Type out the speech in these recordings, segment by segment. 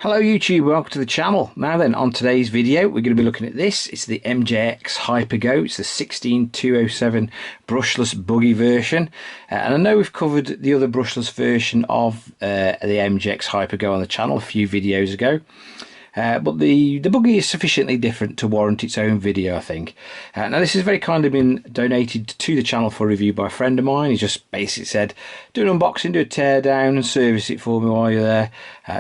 Hello YouTube, welcome to the channel. Now then, on today's video we're going to be looking at this. It's the MJX Hyper Go. It's the 16207 brushless buggy version, and I know we've covered the other brushless version of the MJX Hyper Go on the channel a few videos ago. But the buggy is sufficiently different to warrant its own video, I think. Now this has very kindly been donated to the channel for review by a friend of mine. He just basically said, do an unboxing, do a tear down and service it for me while you're there.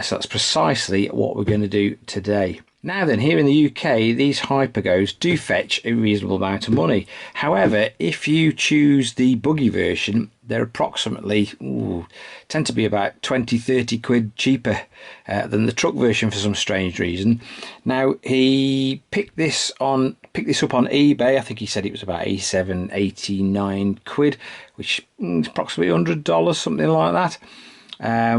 So that's precisely what we're going to do today. Now then, here in the UK, these Hypergos do fetch a reasonable amount of money. However, if you choose the buggy version, they're approximately, tend to be about 20-30 quid cheaper than the truck version for some strange reason. Now, he picked this up on eBay. I think he said it was about 87, 89 quid, which is approximately $100, something like that.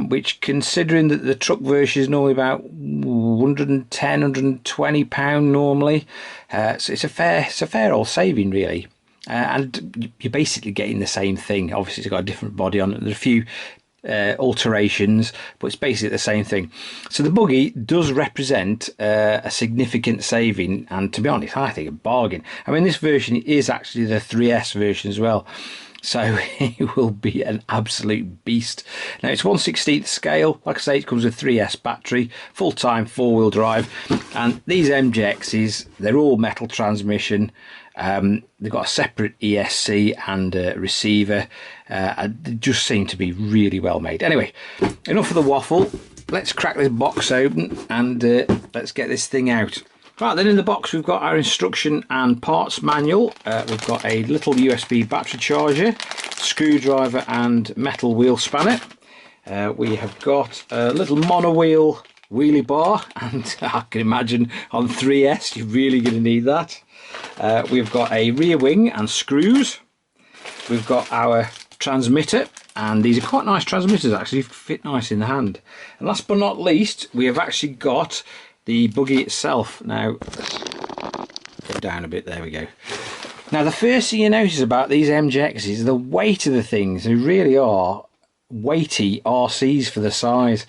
Which, considering that the truck version is normally about 110, 120 pound normally, so it's a fair old saving really, and you're basically getting the same thing. Obviously it's got a different body on it, there's a few alterations, but it's basically the same thing. So the buggy does represent a significant saving, and to be honest, I think a bargain. I mean, this version is actually the 3S version as well, so it will be an absolute beast. Now it's 1/16 scale. Like I say, it comes with 3S battery, full-time 4-wheel drive, and these MJXs, they're all metal transmission. They've got a separate ESC and receiver. They just seem to be really well made. Anyway, enough of the waffle. Let's crack this box open and let's get this thing out. Right, then in the box we've got our instruction and parts manual. We've got a little USB battery charger, screwdriver and metal wheel spanner. We have got a little monowheel wheelie bar, and I can imagine on 3S you're really going to need that. We've got a rear wing and screws. We've got our transmitter, and these are quite nice transmitters actually, fit nice in the hand. And last but not least, we have actually got the buggy itself. Now, get down a bit, there we go. Now the first thing you notice about these MJXs is the weight of the things. They really are weighty RCs for the size.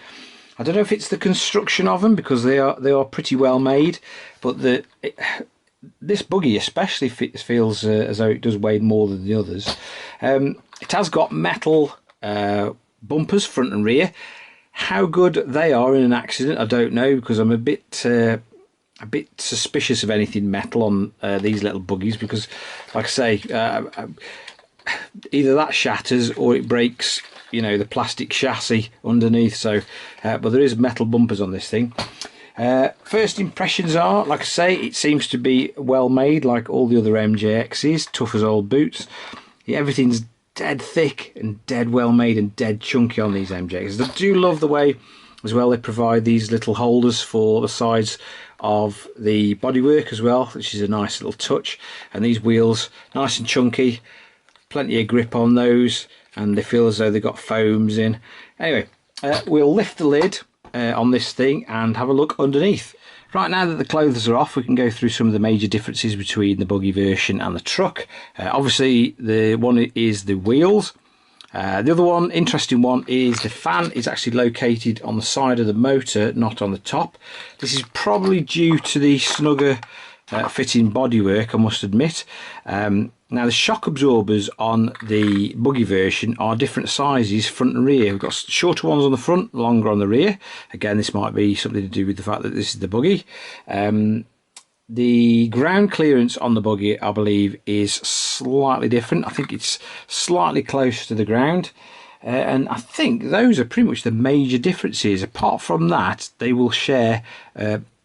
I don't know if it's the construction of them, because they are pretty well made, but this buggy especially feels as though it does weigh more than the others. It has got metal bumpers front and rear. How good they are in an accident, I don't know, because I'm a bit suspicious of anything metal on these little buggies, because, like I say, either that shatters or it breaks, you know, the plastic chassis underneath. So, but there is metal bumpers on this thing. First impressions are, like I say, it seems to be well made, like all the other MJXs, tough as old boots. Yeah, everything's dead thick and dead well made and dead chunky on these MJXs. I do love the way as well they provide these little holders for the sides of the bodywork as well, which is a nice little touch. And these wheels, nice and chunky, plenty of grip on those, and they feel as though they've got foams in. Anyway, we'll lift the lid on this thing and have a look underneath. Right, now that the clothes are off, we can go through some of the major differences between the buggy version and the truck. Obviously, the one is the wheels. The other one, interesting one, is the fan is actually located on the side of the motor, not on the top. This is probably due to the snugger fitting bodywork, I must admit. Now the shock absorbers on the buggy version are different sizes, front and rear. We've got shorter ones on the front, longer on the rear. Again, this might be something to do with the fact that this is the buggy. The ground clearance on the buggy, I believe, is slightly different. I think it's slightly closer to the ground. And I think those are pretty much the major differences. Apart from that, they will share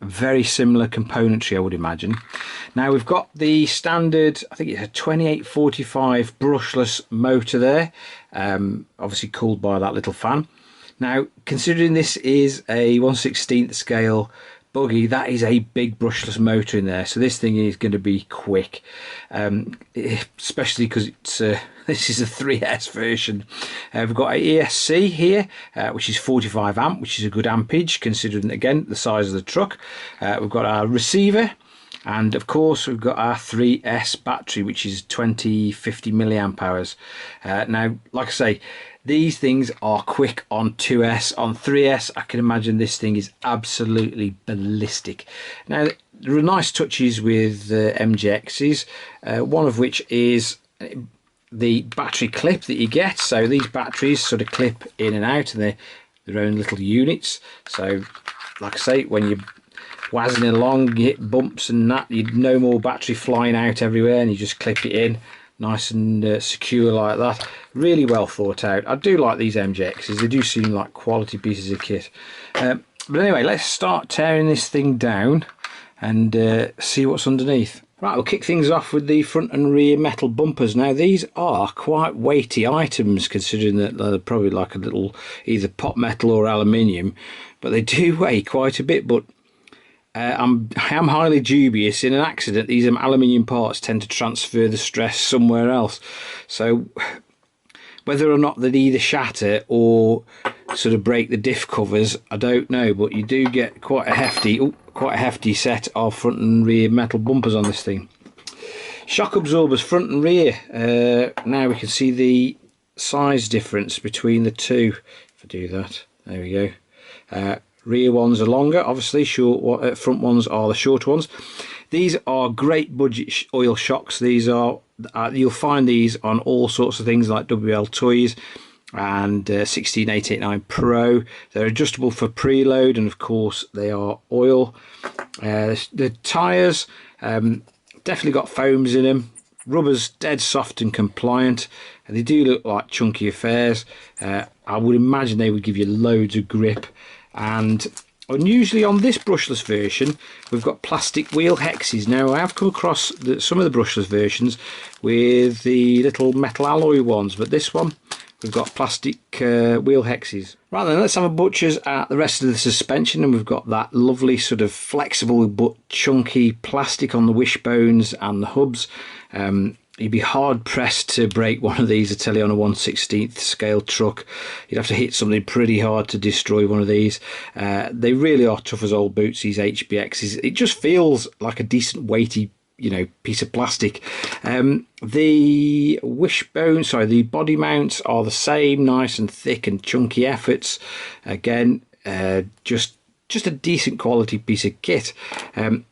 very similar componentry, I would imagine. Now we've got the standard, I think it's a 2845 brushless motor there, obviously cooled by that little fan. Now, considering this is a 1/16 scale buggy, that is a big brushless motor in there, so this thing is going to be quick, especially because it's this is a 3S version. We've got a ESC here, which is 45 amp, which is a good ampage considering, again, the size of the truck. We've got our receiver, and of course we've got our 3S battery, which is 2050 milliamp hours. Now, like I say, These things are quick on 2S. On 3S, I can imagine this thing is absolutely ballistic. Now, there are nice touches with MJXs, one of which is the battery clip that you get. So these batteries sort of clip in and out, and they're their own little units. So, like I say, when you're whizzing along, you hit bumps and that, you'd no more battery flying out everywhere, and you just clip it in nice and secure like that. Really well thought out. I do like these MJXs. They do seem like quality pieces of kit. But anyway, let's start tearing this thing down and see what's underneath. Right, we'll kick things off with the front and rear metal bumpers. Now, these are quite weighty items, considering that they're probably like a little either pot metal or aluminium, but they do weigh quite a bit. But I am highly dubious. In an accident, these aluminium parts tend to transfer the stress somewhere else. So whether or not they'd either shatter or sort of break the diff covers, I don't know. But you do get quite a hefty set of front and rear metal bumpers on this thing. Shock absorbers front and rear. Now we can see the size difference between the two. If I do that, there we go. Rear ones are longer, obviously. Front ones are the short ones. These are great budget oil shocks. These are you'll find these on all sorts of things like WL Toys and 16889 Pro. They're adjustable for preload, and of course they are oil. The tyres definitely got foams in them. Rubber's dead soft and compliant, and they do look like chunky affairs. I would imagine they would give you loads of grip. And unusually on this brushless version, we've got plastic wheel hexes. Now, I have come across some of the brushless versions with the little metal alloy ones, but this one, we've got plastic wheel hexes. Right then, let's have a butcher's at the rest of the suspension, and we've got that lovely sort of flexible but chunky plastic on the wishbones and the hubs. You'd be hard pressed to break one of these, I tell you, on a 1/16th scale truck. You'd have to hit something pretty hard to destroy one of these. They really are tough as old boots, these HBXs. It just feels like a decent weighty, piece of plastic. The wishbone, the body mounts are the same, nice and thick and chunky efforts. Again, just a decent quality piece of kit.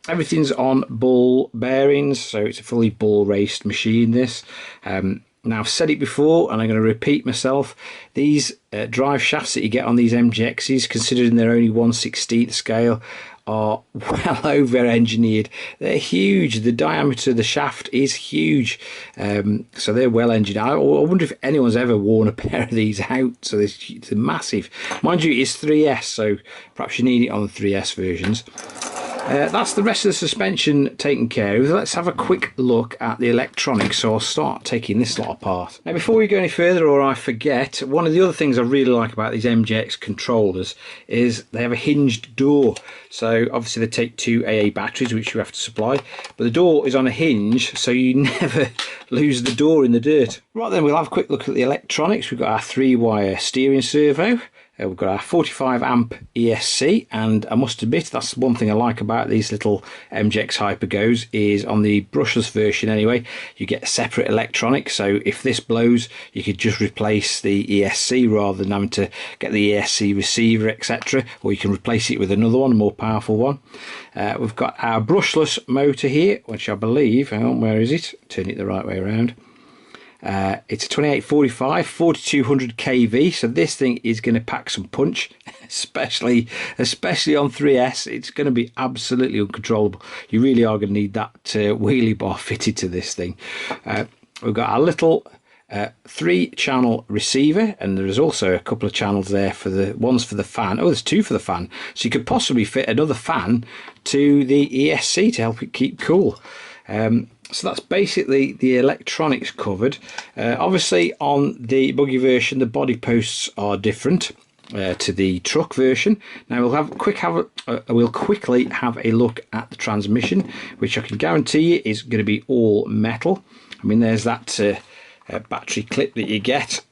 Everything's on ball bearings, so it's a fully ball raced machine, this. Now, I've said it before, and I'm going to repeat myself. These drive shafts that you get on these MJXs, considering they're only 1/16th scale, are well over engineered. They're huge. The diameter of the shaft is huge, so they're well engineered. I wonder if anyone's ever worn a pair of these out. So they're massive. Mind you, it's 3S, so perhaps you need it on the 3S versions. That's the rest of the suspension taken care of. Let's have a quick look at the electronics. So I'll start taking this lot apart. Now, before we go any further, or I forget, one of the other things I really like about these MJX controllers is they have a hinged door. So obviously they take 2 AA batteries, which you have to supply, but the door is on a hinge, so you never lose the door in the dirt. Right then, we'll have a quick look at the electronics. We've got our 3-wire steering servo. We've got our 45 amp ESC, and I must admit, that's one thing I like about these little MJX Hyper Go's, is on the brushless version anyway, you get separate electronics. So if this blows, you could just replace the ESC rather than having to get the ESC receiver, etc., or you can replace it with another one, a more powerful one. We've got our brushless motor here, which I believe, hang on, where is it? Turn it the right way around. It's a 2845 4200 kV, so this thing is going to pack some punch, especially on 3S. It's going to be absolutely uncontrollable. You really are going to need that wheelie bar fitted to this thing. We've got our little 3-channel receiver, and there is also a couple of channels there for the ones for the fan. Oh, there's 2 for the fan, so you could possibly fit another fan to the ESC to help it keep cool. So that's basically the electronics covered. Obviously on the buggy version, the body posts are different to the truck version. Now we'll quickly have a look at the transmission, which I can guarantee you is going to be all metal. I mean, there's that battery clip that you get.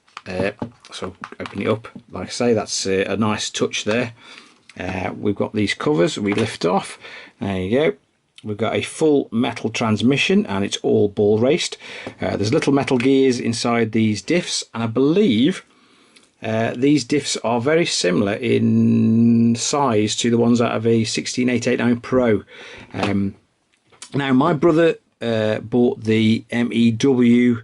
So open it up, like I say, that's a nice touch there. We've got these covers we lift off. There you go. We've got a full metal transmission, and it's all ball raced. There's little metal gears inside these diffs, and I believe these diffs are very similar in size to the ones out of a 16889 Pro. Now my brother bought the MEW,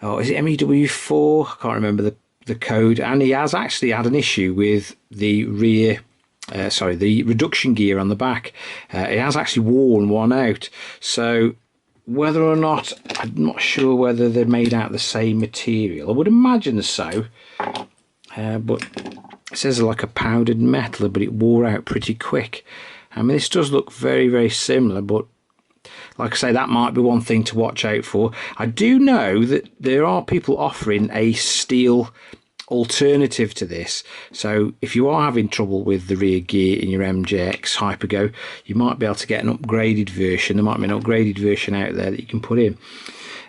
oh is it MEW4? I can't remember the code, and he has actually had an issue with the rear, the reduction gear on the back. It has actually worn one out, so whether or not, I'm not sure whether they're made out of the same material. I would imagine so, but it says like a powdered metal, but it wore out pretty quick. I mean, this does look very, very similar, but like I say, that might be one thing to watch out for. I do know that there are people offering a steel alternative to this, so if you are having trouble with the rear gear in your MJX Hyper Go, you might be able to get an upgraded version. There might be an upgraded version out there that you can put in.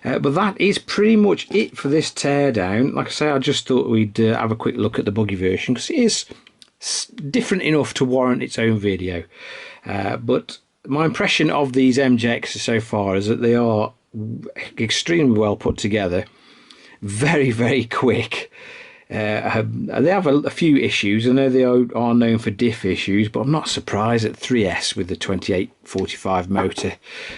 But that is pretty much it for this teardown. Like I say, I just thought we'd have a quick look at the buggy version, because it is different enough to warrant its own video. But my impression of these MJXs so far is that they are extremely well put together, very, very quick. They have a few issues. I know they are known for diff issues, but I'm not surprised at 3S with the 2845 motor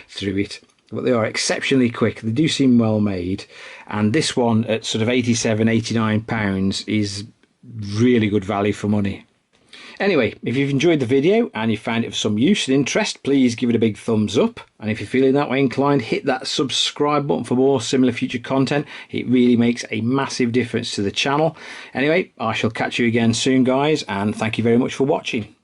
through it. But they are exceptionally quick. They do seem well made, and this one at sort of 87, 89 pounds is really good value for money. Anyway, if you've enjoyed the video and you found it of some use and interest, please give it a big thumbs up. And if you're feeling that way inclined, hit that subscribe button for more similar future content. It really makes a massive difference to the channel. Anyway, I shall catch you again soon, guys, and thank you very much for watching.